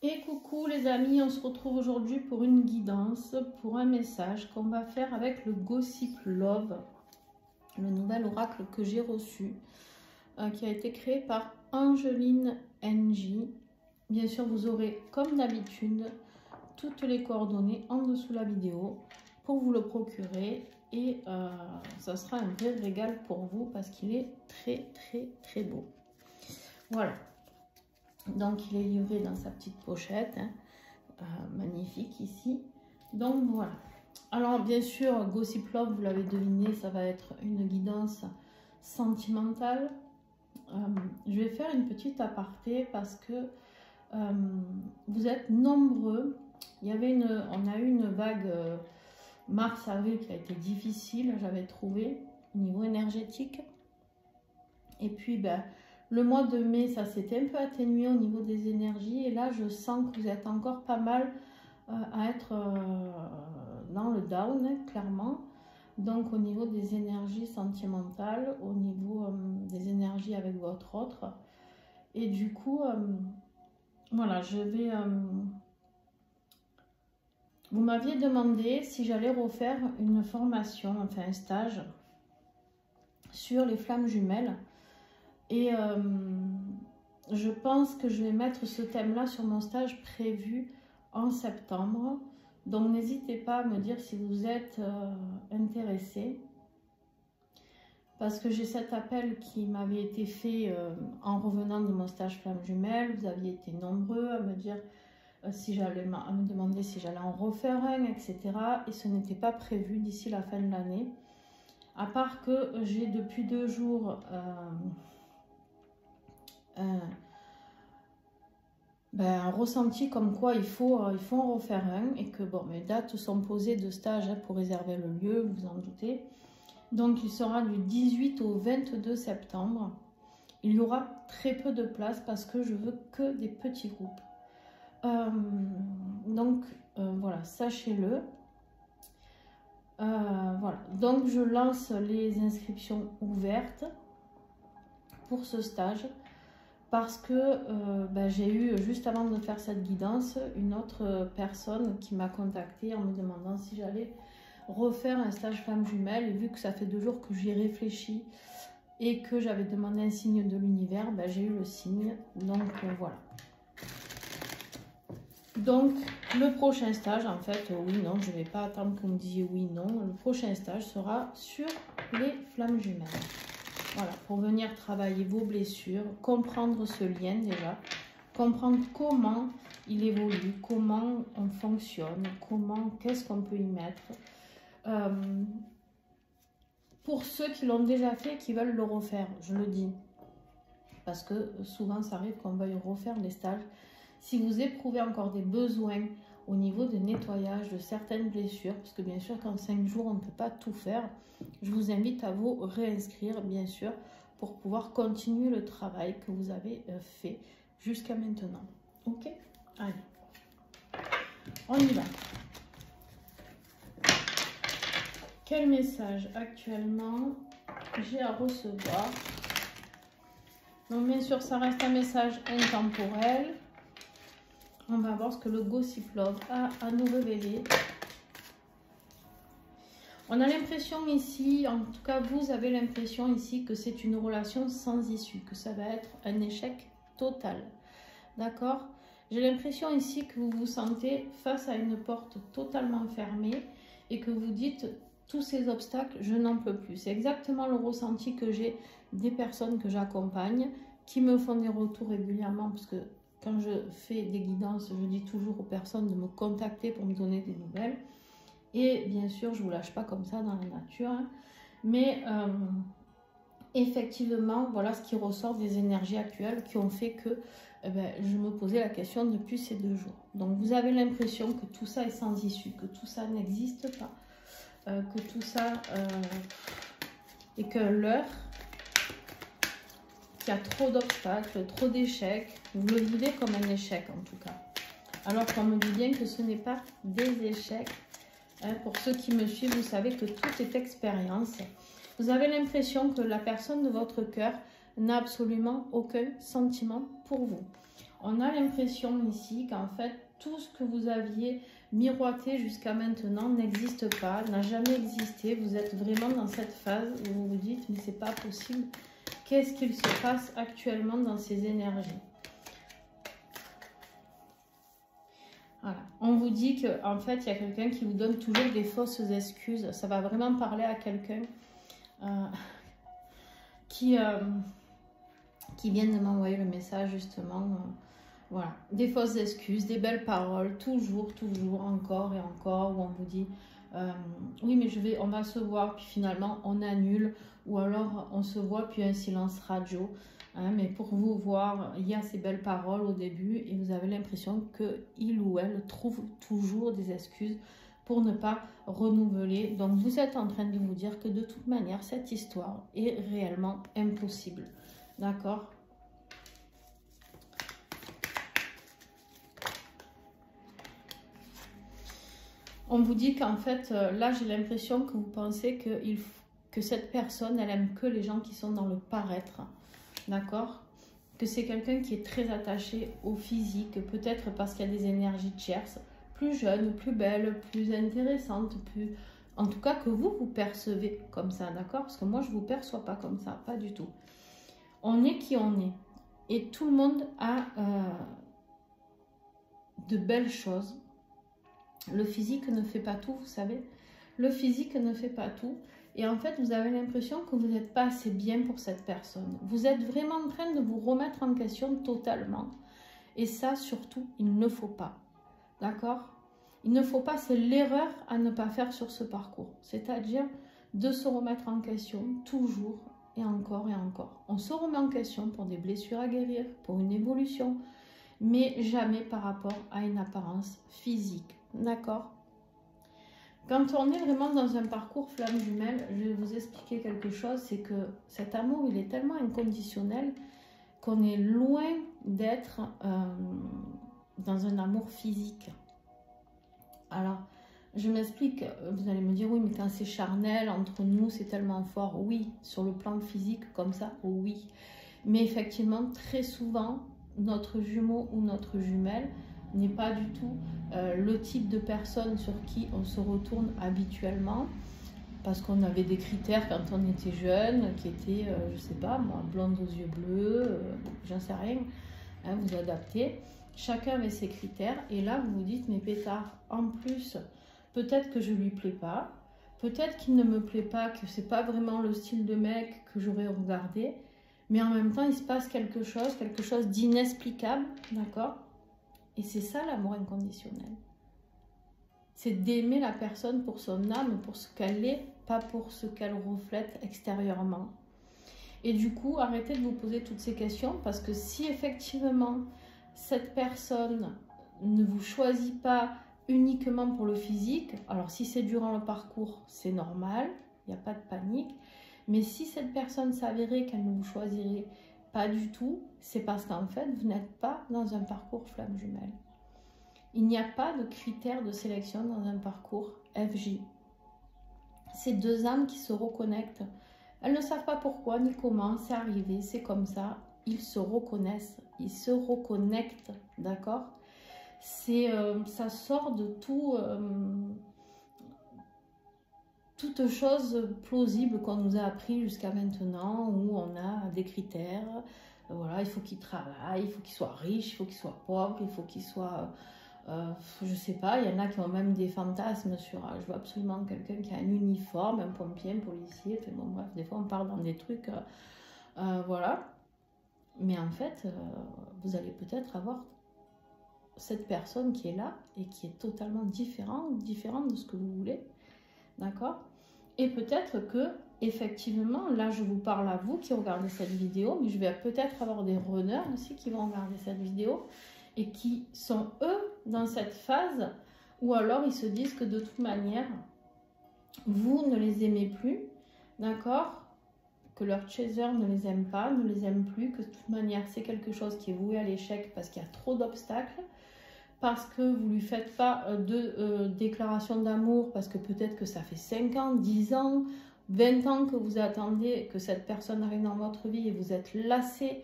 Et coucou les amis, on se retrouve aujourd'hui pour une guidance, pour un message qu'on va faire avec le Gossip Love, le nouvel oracle que j'ai reçu, qui a été créé par Angeline NJ. Bien sûr, vous aurez comme d'habitude toutes les coordonnées en dessous de la vidéo pour vous le procurer. Et ça sera un vrai régal pour vous parce qu'il est très beau. Voilà. Donc, il est livré dans sa petite pochette, hein, magnifique ici. Donc, voilà. Alors, bien sûr, Gossip Love, vous l'avez deviné, ça va être une guidance sentimentale. Je vais faire une petite aparté parce que vous êtes nombreux. On a eu une vague mars-avril qui a été difficile, j'avais trouvé, au niveau énergétique. Et puis, ben, le mois de mai, ça s'était un peu atténué au niveau des énergies. Et là, je sens que vous êtes encore pas mal à être dans le down, hein, clairement. Donc, au niveau des énergies sentimentales, au niveau des énergies avec votre autre. Et du coup, voilà, je vais... vous m'aviez demandé si j'allais refaire une formation, enfin un stage, sur les flammes jumelles. Et je pense que je vais mettre ce thème-là sur mon stage prévu en septembre. Donc, n'hésitez pas à me dire si vous êtes intéressé. Parce que j'ai cet appel qui m'avait été fait en revenant de mon stage flamme jumelle. Vous aviez été nombreux à me dire à me demander si j'allais en refaire un, etc. Et ce n'était pas prévu d'ici la fin de l'année. À part que j'ai depuis 2 jours... un ressenti comme quoi il faut en refaire un et que bon, mes dates sont posées de stage, hein, pour réserver le lieu, vous en doutez. Donc il sera du 18 au 22 septembre. Il y aura très peu de place parce que je veux que des petits groupes. Voilà, sachez-le. Voilà, donc je lance les inscriptions ouvertes pour ce stage. Parce que j'ai eu, juste avant de faire cette guidance, une autre personne qui m'a contactée en me demandant si j'allais refaire un stage flamme jumelle. Et vu que ça fait 2 jours que j'y réfléchis et que j'avais demandé un signe de l'univers, j'ai eu le signe. Donc voilà. Donc le prochain stage, en fait, oui, non, je ne vais pas attendre que vous me disiez oui, non. Le prochain stage sera sur les flammes jumelles. Voilà, pour venir travailler vos blessures, comprendre ce lien déjà, comprendre comment il évolue, comment on fonctionne, qu'est-ce qu'on peut y mettre. Pour ceux qui l'ont déjà fait, qui veulent le refaire, je le dis, parce que souvent ça arrive qu'on veuille refaire les stages. Si vous éprouvez encore des besoins au niveau de nettoyage de certaines blessures, parce que bien sûr qu'en 5 jours on ne peut pas tout faire, je vous invite à vous réinscrire bien sûr pour pouvoir continuer le travail que vous avez fait jusqu'à maintenant. Ok? Allez, on y va. Quel message actuellement j'ai à recevoir? Donc bien sûr ça reste un message intemporel. On va voir ce que le Gossip Love a à nous révéler. On a l'impression ici, en tout cas vous avez l'impression ici que c'est une relation sans issue, que ça va être un échec total. D'accord? J'ai l'impression ici que vous vous sentez face à une porte totalement fermée et que vous dites tous ces obstacles, je n'en peux plus. C'est exactement le ressenti que j'ai des personnes que j'accompagne qui me font des retours régulièrement parce que quand je fais des guidances, je dis toujours aux personnes de me contacter pour me donner des nouvelles. Et bien sûr, je ne vous lâche pas comme ça dans la nature. Hein. Mais effectivement, voilà ce qui ressort des énergies actuelles qui ont fait que je me posais la question depuis ces 2 jours. Donc, vous avez l'impression que tout ça est sans issue, que tout ça n'existe pas, que tout ça est qu'un leurre, qu'il y a trop d'obstacles, trop d'échecs. Vous le vivez comme un échec en tout cas. Alors qu'on me dit bien que ce n'est pas des échecs. Hein, pour ceux qui me suivent, vous savez que tout est expérience. Vous avez l'impression que la personne de votre cœur n'a absolument aucun sentiment pour vous. On a l'impression ici qu'en fait, tout ce que vous aviez miroité jusqu'à maintenant n'existe pas, n'a jamais existé. Vous êtes vraiment dans cette phase où vous vous dites, mais c'est pas possible. Qu'est-ce qu'il se passe actuellement dans ces énergies? Voilà. On vous dit qu'en fait, il y a quelqu'un qui vous donne toujours des fausses excuses. Ça va vraiment parler à quelqu'un qui vient de m'envoyer le message justement. Voilà, des fausses excuses, des belles paroles, toujours, encore et encore, où on vous dit oui mais on va se voir, puis finalement on annule, ou alors on se voit puis un silence radio, hein, mais pour vous voir, il y a ces belles paroles au début et vous avez l'impression qu'il ou elle trouve toujours des excuses pour ne pas renouveler. Donc vous êtes en train de vous dire que de toute manière cette histoire est réellement impossible, d'accord? On vous dit qu'en fait, là, j'ai l'impression que vous pensez que cette personne, elle aime que les gens qui sont dans le paraître, d'accord? Que c'est quelqu'un qui est très attaché au physique, peut-être parce qu'il y a des énergies tierces, plus jeunes, plus belles, plus intéressantes, plus... En tout cas, que vous percevez comme ça, d'accord? Parce que moi, je ne vous perçois pas comme ça, pas du tout. On est qui on est. Et tout le monde a de belles choses. Le physique ne fait pas tout, vous savez. Le physique ne fait pas tout. Et en fait, vous avez l'impression que vous n'êtes pas assez bien pour cette personne. Vous êtes vraiment en train de vous remettre en question totalement. Et ça, surtout, il ne faut pas. D'accord? Il ne faut pas, c'est l'erreur à ne pas faire sur ce parcours. C'est-à-dire de se remettre en question toujours et encore et encore. On se remet en question pour des blessures à guérir, pour une évolution, mais jamais par rapport à une apparence physique. D'accord? Quand on est vraiment dans un parcours flamme jumelle, je vais vous expliquer quelque chose, c'est que cet amour, il est tellement inconditionnel qu'on est loin d'être dans un amour physique. Alors, je m'explique, vous allez me dire, oui, mais quand c'est charnel, entre nous, c'est tellement fort. Oui, sur le plan physique, comme ça, oui. Mais effectivement, très souvent, notre jumeau ou notre jumelle n'est pas du tout le type de personne sur qui on se retourne habituellement, parce qu'on avait des critères quand on était jeune, qui étaient, je sais pas moi, blonde aux yeux bleus, j'en sais rien, hein, vous adaptez. Chacun avait ses critères, et là vous vous dites, mais pétard, en plus, peut-être que je lui plais pas, peut-être qu'il ne me plaît pas, que c'est pas vraiment le style de mec que j'aurais regardé, mais en même temps il se passe quelque chose d'inexplicable, d'accord? Et c'est ça l'amour inconditionnel. C'est d'aimer la personne pour son âme, pour ce qu'elle est, pas pour ce qu'elle reflète extérieurement. Et du coup, arrêtez de vous poser toutes ces questions, parce que si effectivement cette personne ne vous choisit pas uniquement pour le physique, alors si c'est durant le parcours, c'est normal, il n'y a pas de panique. Mais si cette personne s'avérait qu'elle ne vous choisirait pas du tout, c'est parce qu'en fait, vous n'êtes pas dans un parcours flamme jumelle. Il n'y a pas de critères de sélection dans un parcours FJ. C'est deux âmes qui se reconnectent. Elles ne savent pas pourquoi ni comment, c'est arrivé, c'est comme ça. Ils se reconnaissent, ils se reconnectent, d'accord? Ça sort de toute chose plausible qu'on nous a appris jusqu'à maintenant, où on a des critères. Voilà, il faut qu'il travaille, il faut qu'il soit riche, il faut qu'il soit pauvre, il faut qu'il soit... je sais pas, il y en a qui ont même des fantasmes sur... je veux absolument quelqu'un qui a un uniforme, un pompier, un policier, enfin, bon, bref, des fois on parle dans des trucs... voilà. Mais en fait, vous allez peut-être avoir cette personne qui est là et qui est totalement différente de ce que vous voulez. D'accord? Et peut-être que, effectivement, là je vous parle à vous qui regardez cette vidéo, mais je vais peut-être avoir des runners aussi qui vont regarder cette vidéo et qui sont eux dans cette phase où alors ils se disent que de toute manière, vous ne les aimez plus, d'accord? Que leur chaser ne les aime pas, ne les aime plus, que de toute manière c'est quelque chose qui est voué à l'échec parce qu'il y a trop d'obstacles, parce que vous ne lui faites pas de déclaration d'amour, parce que peut-être que ça fait 5 ans, 10 ans, 20 ans que vous attendez que cette personne arrive dans votre vie et vous êtes lassé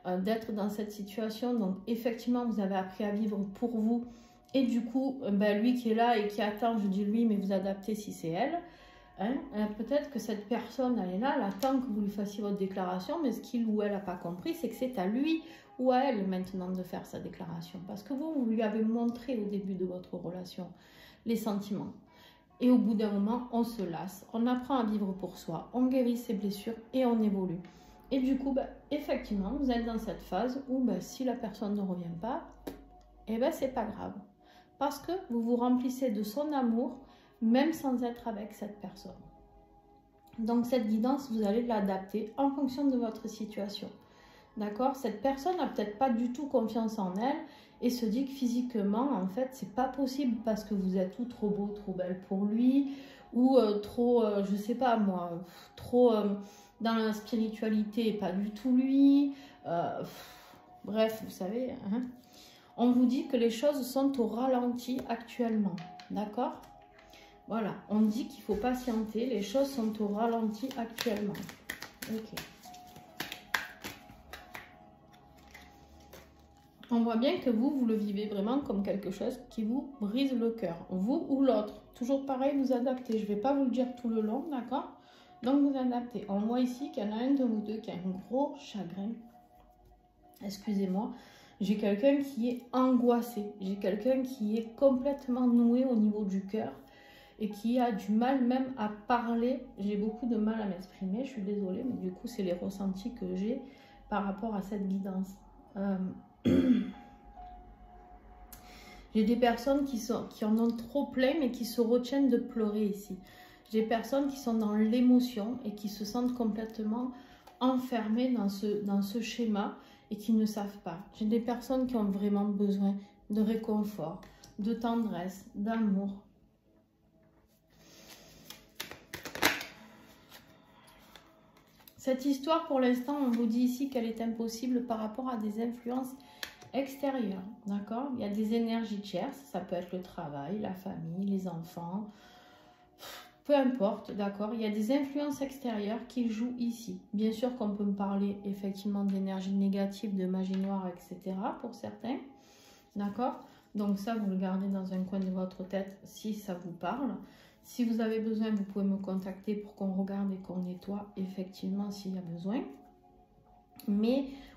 d'être dans cette situation. Donc effectivement, vous avez appris à vivre pour vous. Et du coup, lui qui est là et qui attend, je dis lui, mais vous adaptez si c'est elle. Hein, peut-être que cette personne, elle est là, elle attend que vous lui fassiez votre déclaration, mais ce qu'il ou elle n'a pas compris, c'est que c'est à lui ou à elle maintenant de faire sa déclaration. Parce que vous lui avez montré au début de votre relation les sentiments. Et au bout d'un moment, on se lasse, on apprend à vivre pour soi, on guérit ses blessures et on évolue. Et du coup, effectivement, vous êtes dans cette phase où si la personne ne revient pas, c'est pas grave. Parce que vous vous remplissez de son amour, même sans être avec cette personne. Donc cette guidance, vous allez l'adapter en fonction de votre situation. D'accord? Cette personne n'a peut-être pas du tout confiance en elle et se dit que physiquement, en fait, c'est pas possible parce que vous êtes ou trop beau, trop belle pour lui, ou trop, je sais pas moi, trop dans la spiritualité et pas du tout lui. Bref, vous savez, hein? On vous dit que les choses sont au ralenti actuellement. D'accord? Voilà, on dit qu'il faut patienter, les choses sont au ralenti actuellement. Ok. On voit bien que vous le vivez vraiment comme quelque chose qui vous brise le cœur. Vous ou l'autre. Toujours pareil, vous adaptez. Je ne vais pas vous le dire tout le long, d'accord? Donc vous adaptez. On voit ici qu'il y en a un de vous deux qui a un gros chagrin. Excusez-moi. J'ai quelqu'un qui est angoissé. J'ai quelqu'un qui est complètement noué au niveau du cœur. Et qui a du mal même à parler. J'ai beaucoup de mal à m'exprimer, je suis désolée, mais du coup, c'est les ressentis que j'ai par rapport à cette guidance. J'ai des personnes qui en ont trop plein, mais qui se retiennent de pleurer ici. J'ai des personnes qui sont dans l'émotion et qui se sentent complètement enfermées dans ce schéma et qui ne savent pas. J'ai des personnes qui ont vraiment besoin de réconfort, de tendresse, d'amour. Cette histoire, pour l'instant, on vous dit ici qu'elle est impossible par rapport à des influences extérieures, d'accord? Il y a des énergies tierces, ça peut être le travail, la famille, les enfants, peu importe, d'accord? Il y a des influences extérieures qui jouent ici. Bien sûr qu'on peut me parler effectivement d'énergie négative, de magie noire, etc. pour certains, d'accord? Donc ça, vous le gardez dans un coin de votre tête si ça vous parle. Si vous avez besoin, vous pouvez me contacter pour qu'on regarde et qu'on nettoie effectivement s'il y a besoin.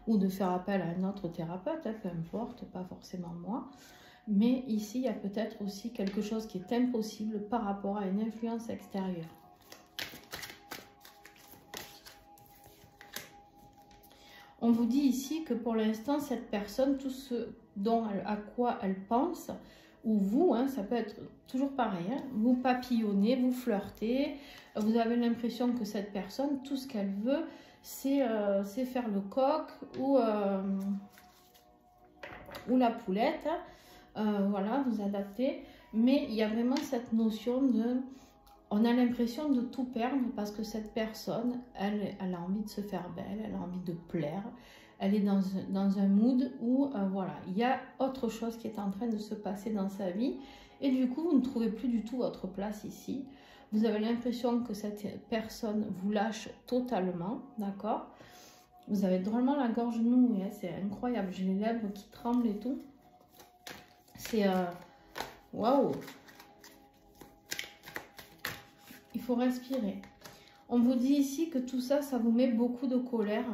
Ou de faire appel à un autre thérapeute, hein, peu importe, pas forcément moi. Mais ici, il y a peut-être aussi quelque chose qui est impossible par rapport à une influence extérieure. On vous dit ici que pour l'instant, cette personne, tout ce à quoi elle pense, ou vous, hein, ça peut être toujours pareil, hein, vous papillonnez, vous flirtez, vous avez l'impression que cette personne, tout ce qu'elle veut, c'est faire le coq ou la poulette, voilà, vous adaptez, mais il y a vraiment cette notion de, on a l'impression de tout perdre parce que cette personne, elle a envie de se faire belle, elle a envie de plaire, elle est dans un mood où, voilà, il y a autre chose qui est en train de se passer dans sa vie. Et du coup, vous ne trouvez plus du tout votre place ici. Vous avez l'impression que cette personne vous lâche totalement, d'accord? Vous avez drôlement la gorge nouée, hein, c'est incroyable. J'ai les lèvres qui tremblent et tout. C'est... waouh! Il faut respirer. On vous dit ici que tout ça, ça vous met beaucoup de colère.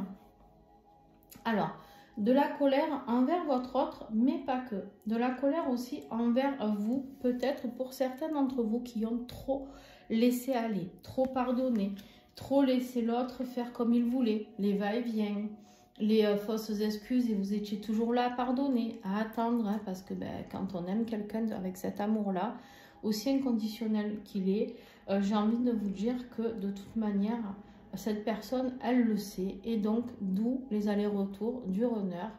Alors, de la colère envers votre autre, mais pas que. De la colère aussi envers vous, peut-être pour certains d'entre vous qui ont trop laissé aller, trop pardonné, trop laissé l'autre faire comme il voulait, les va-et-vient, les fausses excuses et vous étiez toujours là à pardonner, à attendre, hein, parce que quand on aime quelqu'un avec cet amour-là, aussi inconditionnel qu'il est, j'ai envie de vous dire que de toute manière, cette personne, elle le sait, et donc d'où les allers-retours du runner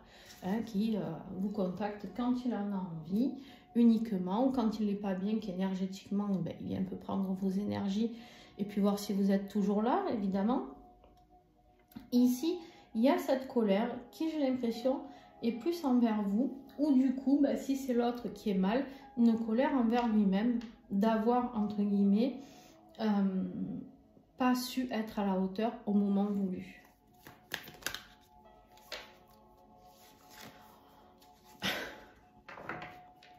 hein, qui vous contacte quand il en a envie, uniquement, ou quand il n'est pas bien, qu'énergétiquement, il vient un peu prendre vos énergies et puis voir si vous êtes toujours là, évidemment. Ici, il y a cette colère qui, j'ai l'impression, est plus envers vous, ou du coup, si c'est l'autre qui est mal, une colère envers lui-même, d'avoir, entre guillemets, pas su être à la hauteur au moment voulu.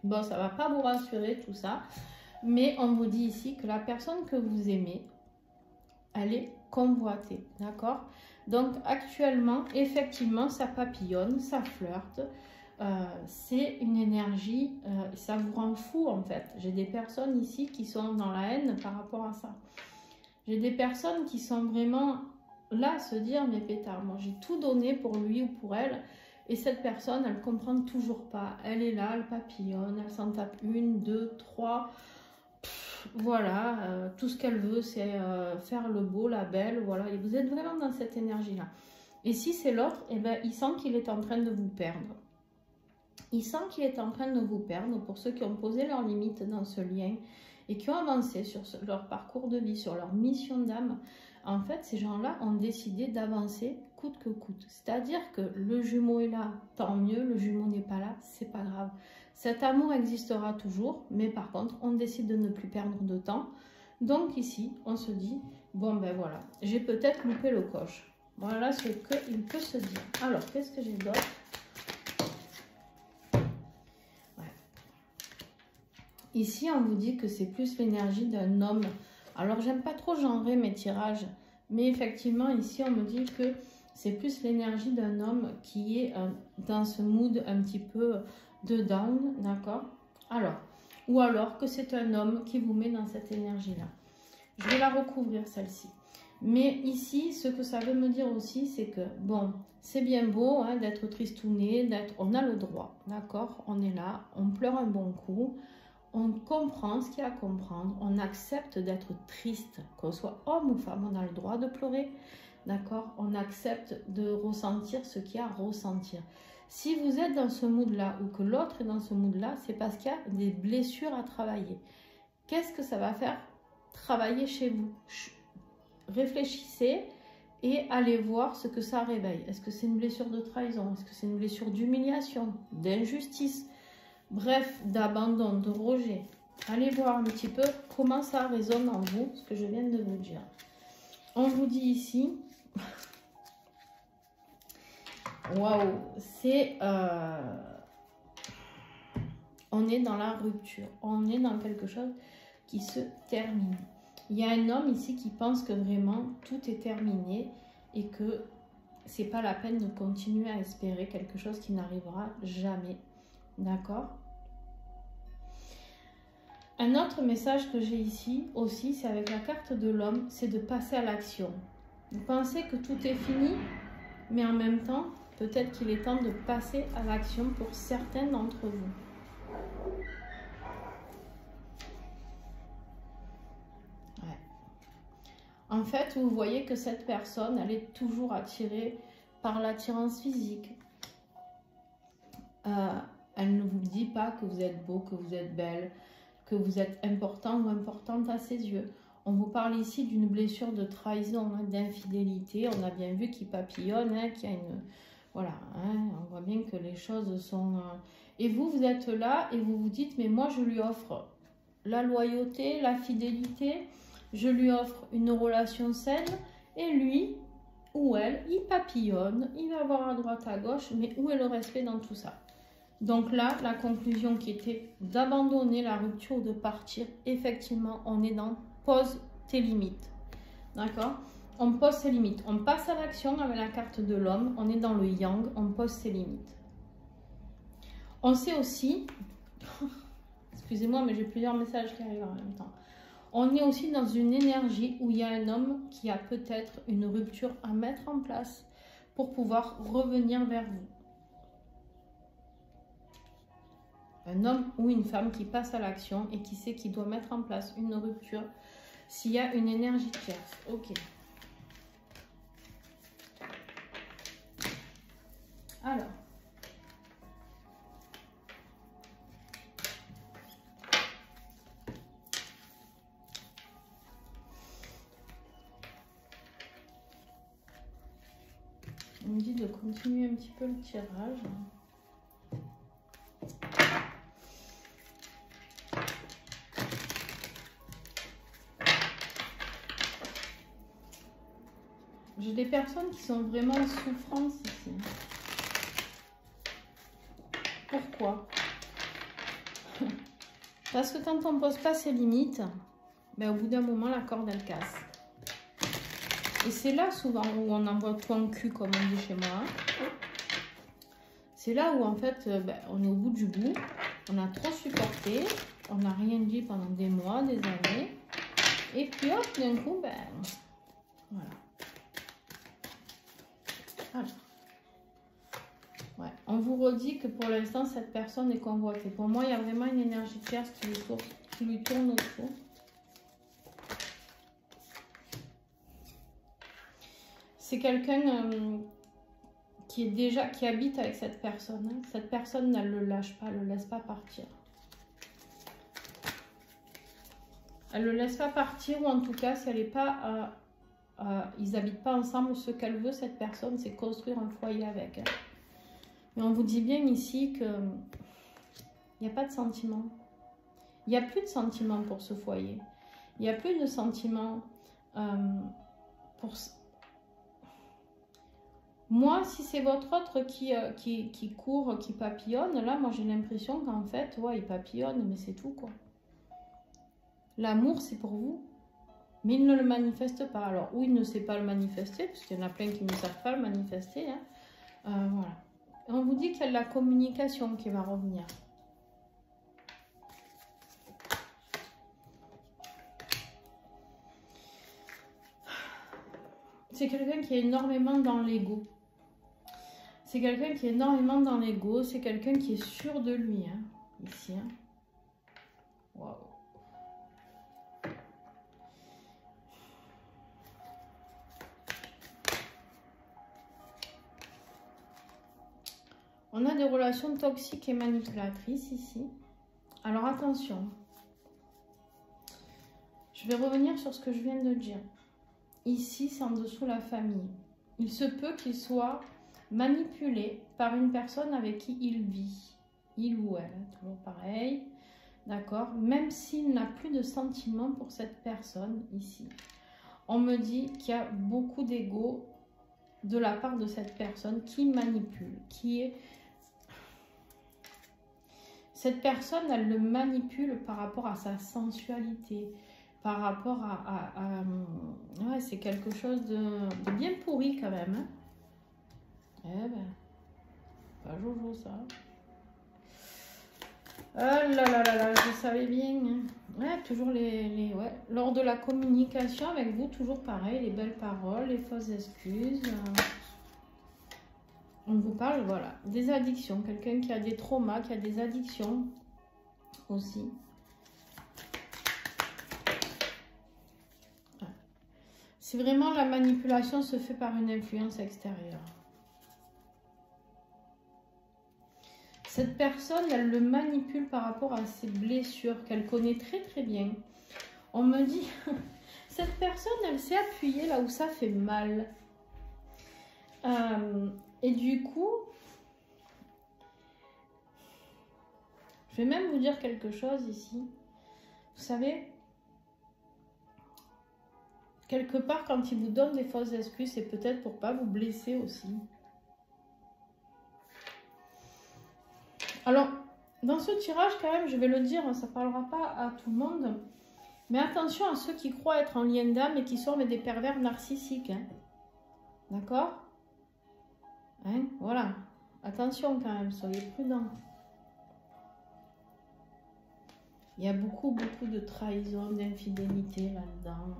Bon, ça va pas vous rassurer tout ça, mais on vous dit ici que la personne que vous aimez, elle est convoitée, d'accord? Donc actuellement, effectivement, ça papillonne, ça flirte. C'est une énergie, ça vous rend fou en fait. J'ai des personnes ici qui sont dans la haine par rapport à ça. J'ai des personnes qui sont vraiment là à se dire, mais pétard, moi j'ai tout donné pour lui ou pour elle. Et cette personne, elle ne comprend toujours pas. Elle est là, elle papillonne, elle s'en tape une, deux, trois. Voilà, tout ce qu'elle veut, c'est faire le beau, la belle. Voilà, et vous êtes vraiment dans cette énergie-là. Et si c'est l'autre, eh ben, il sent qu'il est en train de vous perdre. Il sent qu'il est en train de vous perdre. Pour ceux qui ont posé leurs limites dans ce lien et qui ont avancé sur leur parcours de vie, sur leur mission d'âme, en fait, ces gens-là ont décidé d'avancer coûte que coûte. C'est-à-dire que le jumeau est là, tant mieux, le jumeau n'est pas là, c'est pas grave. Cet amour existera toujours, mais par contre, on décide de ne plus perdre de temps. Donc ici, on se dit, bon ben voilà, j'ai peut-être loupé le coche. Voilà ce qu'il peut se dire. Alors, qu'est-ce que j'ai d'autre? Ici, on vous dit que c'est plus l'énergie d'un homme. Alors, j'aime pas trop genrer mes tirages, mais effectivement, ici, on me dit que c'est plus l'énergie d'un homme qui est dans ce mood un petit peu de down, d'accord? Alors, ou alors que c'est un homme qui vous met dans cette énergie-là. Je vais la recouvrir, celle-ci. Mais ici, ce que ça veut me dire aussi, c'est que, bon, c'est bien beau hein, d'être tristouné, on a le droit, d'accord? On est là, on pleure un bon coup. On comprend ce qu'il y a à comprendre, on accepte d'être triste, qu'on soit homme ou femme, on a le droit de pleurer, d'accord? On accepte de ressentir ce qu'il y a à ressentir. Si vous êtes dans ce mood-là ou que l'autre est dans ce mood-là, c'est parce qu'il y a des blessures à travailler. Qu'est-ce que ça va faire? Travailler chez vous. Réfléchissez et allez voir ce que ça réveille. Est-ce que c'est une blessure de trahison? Est-ce que c'est une blessure d'humiliation, d'injustice? Bref, d'abandon, de rejet. Allez voir un petit peu comment ça résonne en vous, ce que je viens de vous dire. On vous dit ici, waouh, c'est, on est dans la rupture, on est dans quelque chose qui se termine. Il y a un homme ici qui pense que vraiment tout est terminé et que c'est pas la peine de continuer à espérer quelque chose qui n'arrivera jamais. D'accord? Un autre message que j'ai ici aussi, c'est avec la carte de l'homme, c'est de passer à l'action. Vous pensez que tout est fini, mais en même temps, peut-être qu'il est temps de passer à l'action pour certains d'entre vous. Ouais. En fait, vous voyez que cette personne, elle est toujours attirée par l'attirance physique. Elle ne vous dit pas que vous êtes beau, que vous êtes belle, que vous êtes important ou importante à ses yeux. On vous parle ici d'une blessure de trahison, hein, d'infidélité. On a bien vu qu'il papillonne, hein, qu'il y a une... Voilà, hein, on voit bien que les choses sont... Et vous, vous êtes là et vous vous dites, mais moi, je lui offre la loyauté, la fidélité, je lui offre une relation saine, et lui ou elle, il papillonne, il va voir à droite, à gauche, mais où est le respect dans tout ça? Donc là, la conclusion qui était d'abandonner la rupture ou de partir, effectivement, on est dans pose tes limites. D'accord? On pose ses limites. On passe à l'action avec la carte de l'homme. On est dans le yang, on pose ses limites. On sait aussi, excusez-moi, mais j'ai plusieurs messages qui arrivent en même temps. On est aussi dans une énergie où il y a un homme qui a peut-être une rupture à mettre en place pour pouvoir revenir vers vous. Un homme ou une femme qui passe à l'action et qui sait qu'il doit mettre en place une rupture s'il y a une énergie tierce. Ok. Alors. On me dit de continuer un petit peu le tirage. J'ai des personnes qui sont vraiment en souffrance ici. Pourquoi? Parce que quand on ne pose pas ses limites, ben, au bout d'un moment, la corde, elle casse. Et c'est là souvent où on envoie tout en cul, comme on dit chez moi. C'est là où en fait, ben, on est au bout du bout. On a trop supporté. On n'a rien dit pendant des mois, des années. Et puis hop, d'un coup, ben, voilà. Voilà. Ouais. On vous redit que pour l'instant, cette personne est convoitée. Pour moi, il y a vraiment une énergie tierce qui lui tourne autour. C'est quelqu'un qui habite avec cette personne. Hein. Cette personne ne le lâche pas, elle ne le laisse pas partir. Elle ne le laisse pas partir, ou en tout cas, si elle n'est pas... ils n'habitent pas ensemble, ce qu'elle veut, cette personne, c'est construire un foyer avec elle. Mais on vous dit bien ici que il n'y a pas de sentiment. Il n'y a plus de sentiment pour ce foyer. Il n'y a plus de sentiment pour... Moi, si c'est votre autre qui court, qui papillonne, là, moi, j'ai l'impression qu'en fait, ouais, il papillonne, mais c'est tout, quoi. L'amour, c'est pour vous. Mais il ne le manifeste pas. Alors, ou il ne sait pas le manifester, parce qu'il y en a plein qui ne savent pas le manifester. Hein. Voilà. Et on vous dit qu'il y a de la communication qui va revenir. C'est quelqu'un qui est énormément dans l'ego. C'est quelqu'un qui est énormément dans l'ego. C'est quelqu'un qui est sûr de lui. Hein, ici. Hein. Waouh. On a des relations toxiques et manipulatrices ici. Alors attention. Je vais revenir sur ce que je viens de dire. Ici, c'est en dessous la famille. Il se peut qu'il soit manipulé par une personne avec qui il vit. Il ou elle, toujours pareil. D'accord? Même s'il n'a plus de sentiments pour cette personne ici. On me dit qu'il y a beaucoup d'ego de la part de cette personne qui manipule, qui est... Cette personne, elle le manipule par rapport à sa sensualité, par rapport ouais, c'est quelque chose de bien pourri quand même. Hein. Eh ben, pas Jojo ça. Oh là là là là, je savais bien. Hein. Ouais, toujours ouais. Lors de la communication avec vous, toujours pareil, les belles paroles, les fausses excuses. On vous parle, voilà, des addictions. Quelqu'un qui a des traumas, qui a des addictions aussi. C'est vraiment la manipulation se fait par une influence extérieure. Cette personne, elle le manipule par rapport à ses blessures qu'elle connaît très très bien. On me dit, cette personne, elle s'est appuyée là où ça fait mal. Et du coup, je vais même vous dire quelque chose ici. Vous savez, quelque part, quand il vous donne des fausses excuses, c'est peut-être pour pas vous blesser aussi. Alors, dans ce tirage, quand même, je vais le dire, ça ne parlera pas à tout le monde. Mais attention à ceux qui croient être en lien d'âme et qui sont des pervers narcissiques. Hein. D'accord? Hein, voilà. Attention quand même, soyez prudents. Il y a beaucoup de trahison, d'infidélité là-dedans.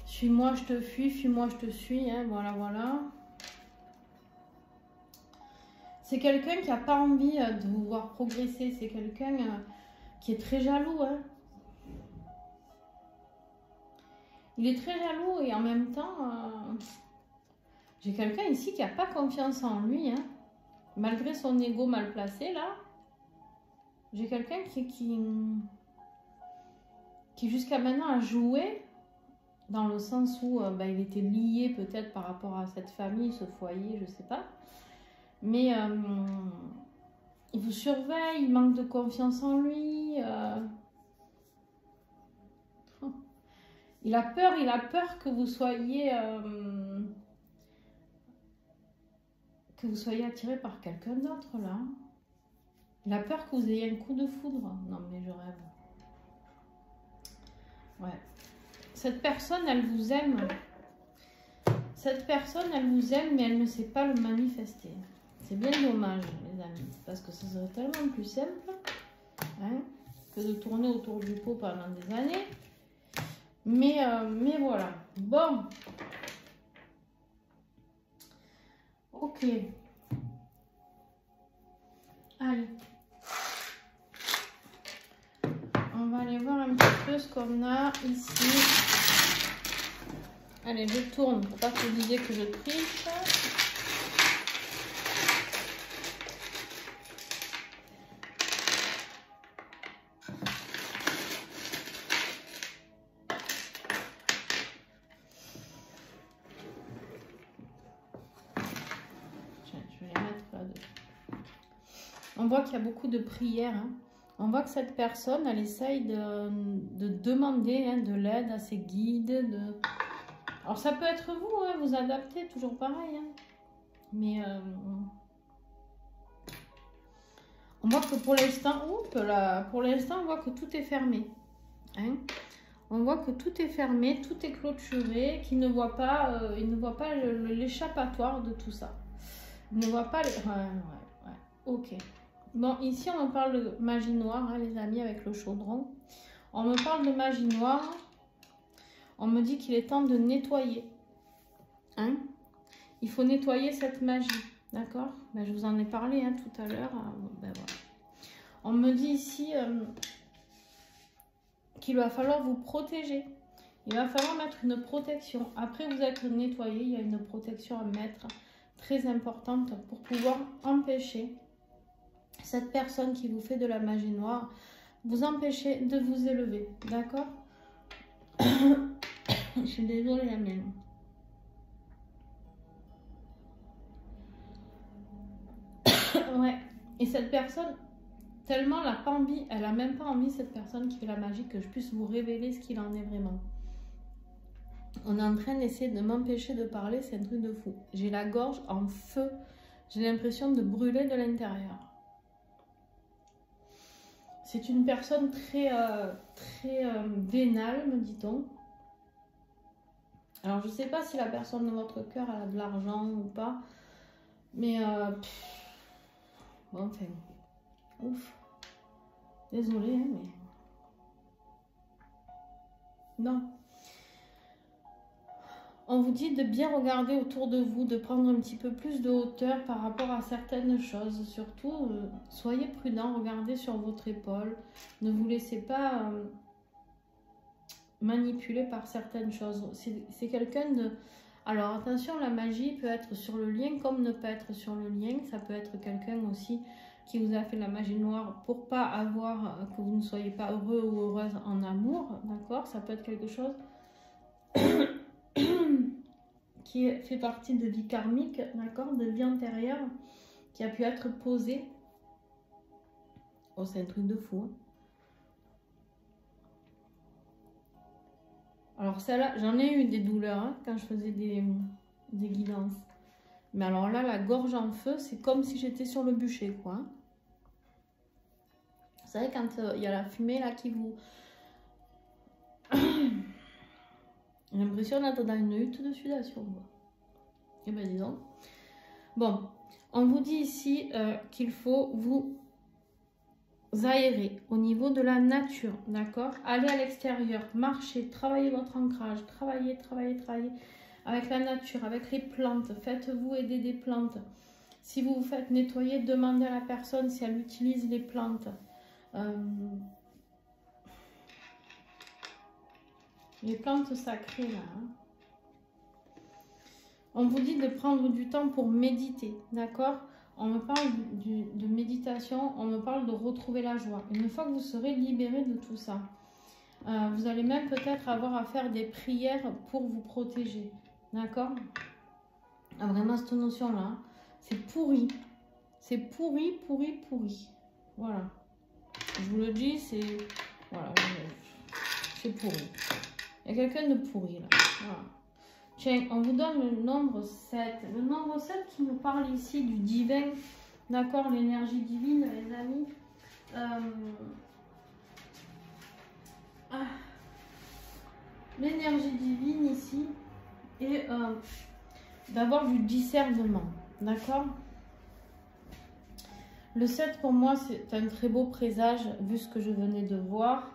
Suis-moi, je te fuis, fuis-moi, je te suis. Hein, voilà, voilà. C'est quelqu'un qui n'a pas envie de vous voir progresser. C'est quelqu'un qui est très jaloux. Hein. Il est très jaloux et en même temps... J'ai quelqu'un ici qui n'a pas confiance en lui, hein. Malgré son ego mal placé, là. J'ai quelqu'un qui jusqu'à maintenant a joué, dans le sens où il était lié peut-être par rapport à cette famille, ce foyer, je ne sais pas. Mais il vous surveille, il manque de confiance en lui. Il a peur que vous soyez... que vous soyez attiré par quelqu'un d'autre, là. Il a peur que vous ayez un coup de foudre. Non, mais je rêve. Ouais. Cette personne, elle vous aime. Cette personne, elle vous aime, mais elle ne sait pas le manifester. C'est bien dommage, les amis. Parce que ça serait tellement plus simple hein, que de tourner autour du pot pendant des années. Mais voilà. Bon. Ok. Allez. On va aller voir un petit peu ce qu'on a ici. Allez, je tourne pour pas que vous disiez que je triche. Tiens, je vais les mettre là-dessus. On voit qu'il y a beaucoup de prières. Hein. On voit que cette personne, elle essaye de demander hein, de l'aide à ses guides. Alors, ça peut être vous, hein, vous adaptez, toujours pareil. Hein. Mais on voit que pour l'instant, on voit que tout est fermé. Hein. On voit que tout est fermé, tout est clôturé, qu'il ne voit pas, il ne voit pas l'échappatoire de tout ça. Il ne voit pas les... Ouais. Ok. Bon, ici, on me parle de magie noire, hein, les amis, avec le chaudron. On me parle de magie noire. On me dit qu'il est temps de nettoyer. Hein? Il faut nettoyer cette magie. D'accord? Ben, je vous en ai parlé hein, tout à l'heure. Ben, voilà. On me dit ici qu'il va falloir vous protéger. Il va falloir mettre une protection. Après vous être nettoyé, il y a une protection à mettre très importante pour pouvoir empêcher cette personne qui vous fait de la magie noire, vous empêcher de vous élever. D'accord? Je suis désolée la mienne. Ouais. Et cette personne, tellement elle n'a pas envie, elle n'a même pas envie, cette personne qui fait la magie, que je puisse vous révéler ce qu'il en est vraiment. On est en train d'essayer de m'empêcher de parler, c'est un truc de fou. J'ai la gorge en feu. J'ai l'impression de brûler de l'intérieur. C'est une personne très vénale, me dit-on. Alors, je ne sais pas si la personne de votre cœur a de l'argent ou pas. Mais, bon, enfin, ouf. Désolée, hein, mais... Non. On vous dit de bien regarder autour de vous, de prendre un petit peu plus de hauteur par rapport à certaines choses. Surtout, soyez prudent, regardez sur votre épaule. Ne vous laissez pas manipuler par certaines choses. C'est quelqu'un de... Alors attention, la magie peut être sur le lien comme ne pas être sur le lien. Ça peut être quelqu'un aussi qui vous a fait la magie noire pour pas avoir, que vous ne soyez pas heureux ou heureuse en amour. D'accord? Ça peut être quelque chose... qui fait partie de vie karmique, d'accord, de vie antérieure, qui a pu être posée. Oh, c'est un truc de fou. Hein. Alors celle-là, j'en ai eu des douleurs hein, quand je faisais des guidances. Mais alors là, la gorge en feu, c'est comme si j'étais sur le bûcher, quoi. Hein. Vous savez, quand il y a la fumée là qui vous... J'ai l'impression d'être dans une hutte de sudation. Et bien disons. Bon, on vous dit ici qu'il faut vous aérer au niveau de la nature, d'accord? Allez à l'extérieur, marchez, travaillez votre ancrage, travaillez avec la nature, avec les plantes. Faites-vous aider des plantes. Si vous vous faites nettoyer, demandez à la personne si elle utilise les plantes. Les plantes sacrées là. Hein. On vous dit de prendre du temps pour méditer, d'accord? On me parle de méditation, on me parle de retrouver la joie. Une fois que vous serez libéré de tout ça, vous allez même peut-être avoir à faire des prières pour vous protéger, d'accord? Ah, vraiment cette notion-là, hein, c'est pourri. C'est pourri. Voilà. Je vous le dis, c'est... Voilà, c'est pourri. Il y a quelqu'un de pourri là. Voilà. Tiens, on vous donne le nombre 7. Le nombre 7 qui nous parle ici du divin, D'accord, l'énergie divine, les amis. L'énergie divine ici est d'avoir du discernement. D'accord. Le 7 pour moi, c'est un très beau présage vu ce que je venais de voir.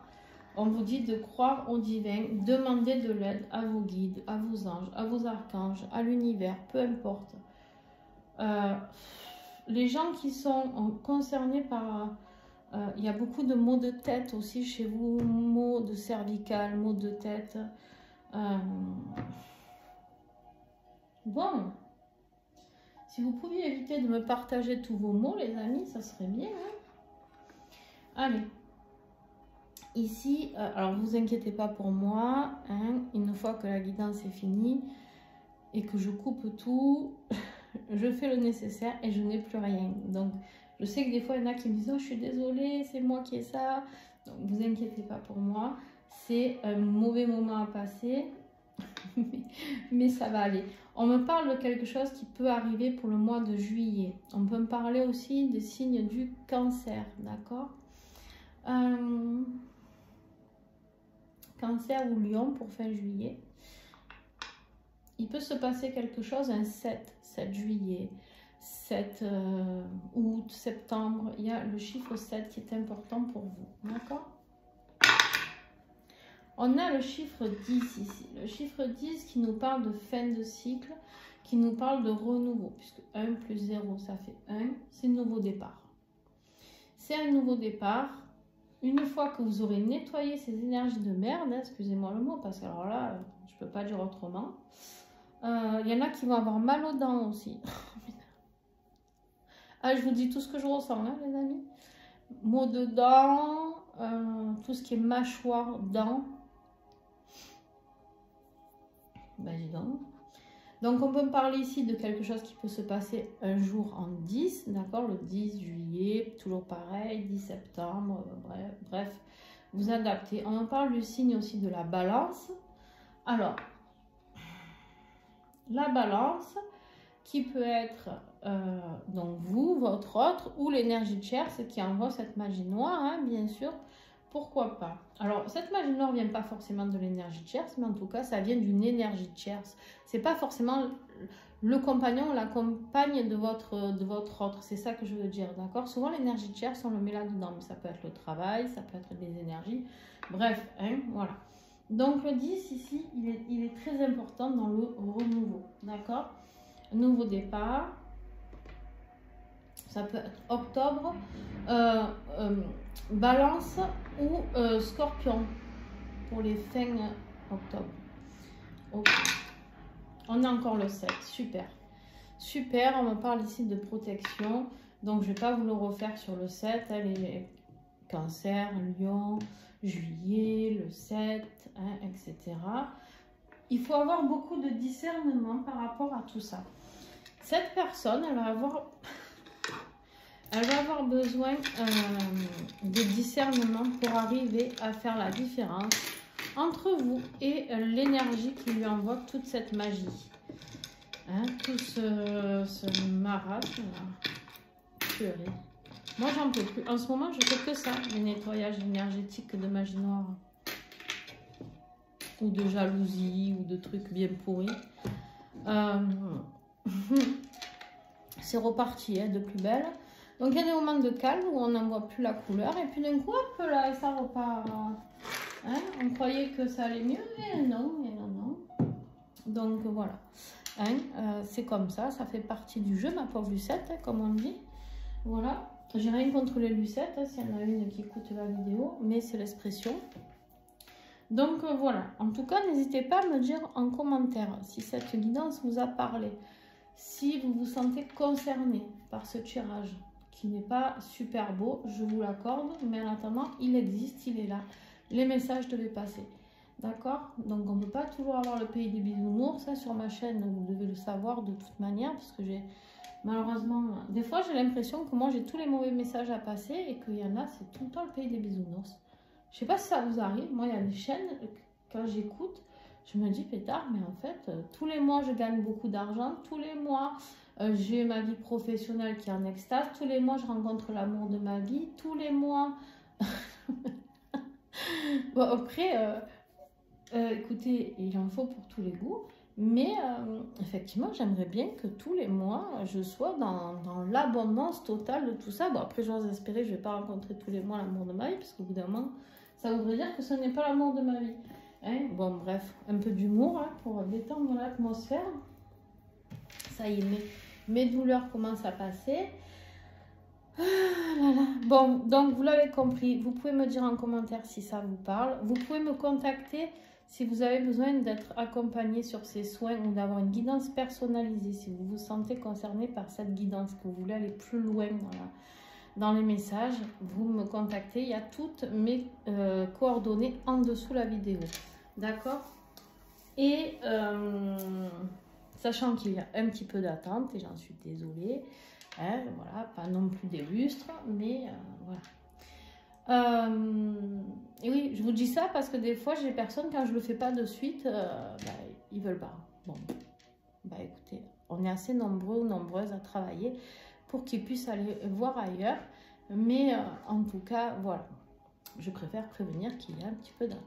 On vous dit de croire au divin, demander de l'aide à vos guides, à vos anges, à vos archanges, à l'univers, peu importe. Les gens qui sont concernés par... il y a beaucoup de maux de tête aussi chez vous, maux de cervical, maux de tête. Bon, si vous pouviez éviter de me partager tous vos maux, les amis, ça serait bien. Hein. Allez. Ici, alors ne vous inquiétez pas pour moi, hein, une fois que la guidance est finie et que je coupe tout, je fais le nécessaire et je n'ai plus rien. Donc, je sais que des fois, il y en a qui me disent « Oh, je suis désolée, c'est moi qui ai ça. » Donc, vous inquiétez pas pour moi. C'est un mauvais moment à passer, mais ça va aller. On me parle de quelque chose qui peut arriver pour le mois de juillet. On peut me parler aussi des signes du cancer, d'accord Cancer ou Lion pour fin juillet. Il peut se passer quelque chose un 7 juillet, 7 août, septembre. Il y a le chiffre 7 qui est important pour vous. D'accord? On a le chiffre 10 ici. Le chiffre 10 qui nous parle de fin de cycle, qui nous parle de renouveau. Puisque 1 plus 0, ça fait 1. C'est un nouveau départ. C'est un nouveau départ. Une fois que vous aurez nettoyé ces énergies de merde, hein, excusez-moi le mot, parce que alors là, je ne peux pas dire autrement. Il y en a qui vont avoir mal aux dents aussi. Ah, je vous dis tout ce que je ressens, hein, les amis. Maux de dents, tout ce qui est mâchoire, dents. Ben, dis donc. Donc, on peut me parler ici de quelque chose qui peut se passer un jour en 10, d'accord, le 10 juillet, toujours pareil, 10 septembre, bref, vous adaptez. On en parle du signe aussi de la balance. Alors, la balance qui peut être donc vous, votre autre, ou l'énergie de Tierce qui envoie cette magie noire, hein, bien sûr. Pourquoi pas? Alors, cette magie noire ne vient pas forcément de l'énergie tierce, mais en tout cas, ça vient d'une énergie tierce. C'est pas forcément le compagnon ou la compagne de votre autre. C'est ça que je veux dire, d'accord? Souvent, l'énergie tierce, on le met là-dedans. Mais ça peut être le travail, ça peut être des énergies. Bref, hein, voilà. Donc, le 10, ici, il est très important dans le renouveau, d'accord? Nouveau départ. Ça peut être octobre, balance ou scorpion pour les fins octobre. Okay. On a encore le 7, super. Super, on me parle ici de protection. Donc, je ne vais pas vous le refaire sur le 7. Hein, les cancers, lion, juillet, le 7, hein, etc. Il faut avoir beaucoup de discernement par rapport à tout ça. Cette personne, elle va avoir besoin de discernement pour arriver à faire la différence entre vous et l'énergie qui lui envoie toute cette magie. Hein, tout ce marasme là. Moi, j'en peux plus. En ce moment, je fais que ça, le nettoyage énergétique de magie noire. Ou de jalousie, ou de trucs bien pourris. C'est reparti, hein, de plus belle. Donc, il y a des moments de calme où on n'en voit plus la couleur. Et puis, d'un coup, hop là, ça repart. Hein, on croyait que ça allait mieux, mais non, non. Donc, voilà. Hein, c'est comme ça, ça fait partie du jeu, ma pauvre Lucette, hein, comme on dit. Voilà. J'ai rien contre les Lucettes, hein, s'il y en a une qui écoute la vidéo, mais c'est l'expression. Donc, voilà. En tout cas, n'hésitez pas à me dire en commentaire si cette guidance vous a parlé. Si vous vous sentez concerné par ce tirage, qui n'est pas super beau, je vous l'accorde, mais en attendant, il existe, il est là. Les messages devaient passer. D'accord? Donc, on ne peut pas toujours avoir le pays des bisounours. Ça, sur ma chaîne, vous devez le savoir de toute manière, parce que j'ai malheureusement... Des fois, j'ai l'impression que moi, j'ai tous les mauvais messages à passer et qu'il y en a, c'est tout le temps le pays des bisounours. Je ne sais pas si ça vous arrive. Moi, il y a des chaînes, quand j'écoute, je me dis, pétard, mais en fait, tous les mois, je gagne beaucoup d'argent. Tous les mois, J'ai ma vie professionnelle qui est en extase. Tous les mois, je rencontre l'amour de ma vie. Tous les mois... Bon, après, écoutez, il en faut pour tous les goûts. Mais effectivement, j'aimerais bien que tous les mois, je sois dans l'abondance totale de tout ça. Bon, après, j'ose espérer, je ne vais pas rencontrer tous les mois l'amour de ma vie, parce qu'au bout d'un moment, ça voudrait dire que ce n'est pas l'amour de ma vie. Hein, bon, bref, un peu d'humour hein, pour détendre l'atmosphère. Ça y est, mes douleurs commencent à passer. Ah là là. Bon, donc vous l'avez compris, vous pouvez me dire en commentaire si ça vous parle. Vous pouvez me contacter si vous avez besoin d'être accompagné sur ces soins ou d'avoir une guidance personnalisée. Si vous vous sentez concerné par cette guidance, que vous voulez aller plus loin dans les messages, vous me contactez. Il y a toutes mes coordonnées en dessous la vidéo. D'accord? Et sachant qu'il y a un petit peu d'attente, et j'en suis désolée. Hein, voilà, pas non plus des lustres, mais voilà. Et oui, je vous dis ça parce que des fois, j'ai des personnes, quand je le fais pas de suite, ils veulent pas. Bon, bah écoutez, on est assez nombreux ou nombreuses à travailler pour qu'ils puissent aller voir ailleurs. Mais en tout cas, voilà, je préfère prévenir qu'il y a un petit peu d'attente.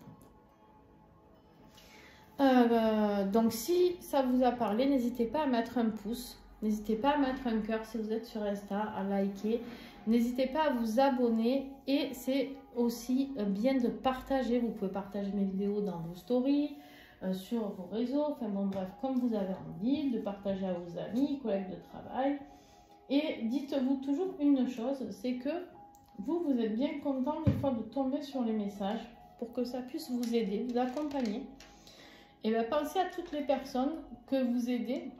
Donc, si ça vous a parlé, n'hésitez pas à mettre un pouce. N'hésitez pas à mettre un cœur si vous êtes sur Insta, à liker. N'hésitez pas à vous abonner. Et c'est aussi bien de partager. Vous pouvez partager mes vidéos dans vos stories, sur vos réseaux. Enfin bon, bref, comme vous avez envie, de partager à vos amis, collègues de travail. Et dites-vous toujours une chose, c'est que vous êtes bien content des fois de tomber sur les messages pour que ça puisse vous aider, vous accompagner. Et bien, pensez à toutes les personnes que vous aidez.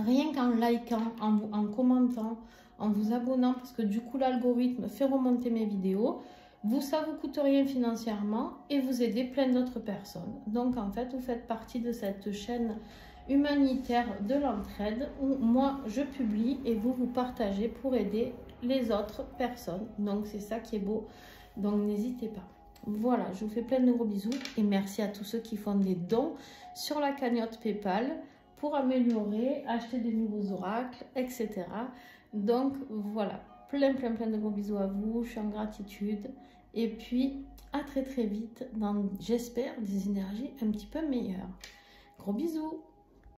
Rien qu'en likant, en commentant, en vous abonnant, parce que du coup l'algorithme fait remonter mes vidéos, ça ne vous coûte rien financièrement et vous aidez plein d'autres personnes. Donc en fait, vous faites partie de cette chaîne humanitaire de l'entraide où moi je publie et vous partagez pour aider les autres personnes. Donc c'est ça qui est beau, donc n'hésitez pas. Voilà, je vous fais plein de gros bisous et merci à tous ceux qui font des dons sur la cagnotte PayPal pour améliorer, acheter des nouveaux oracles, etc. Donc voilà, plein de gros bisous à vous, je suis en gratitude. Et puis à très vite dans, j'espère, des énergies un petit peu meilleures. Gros bisous!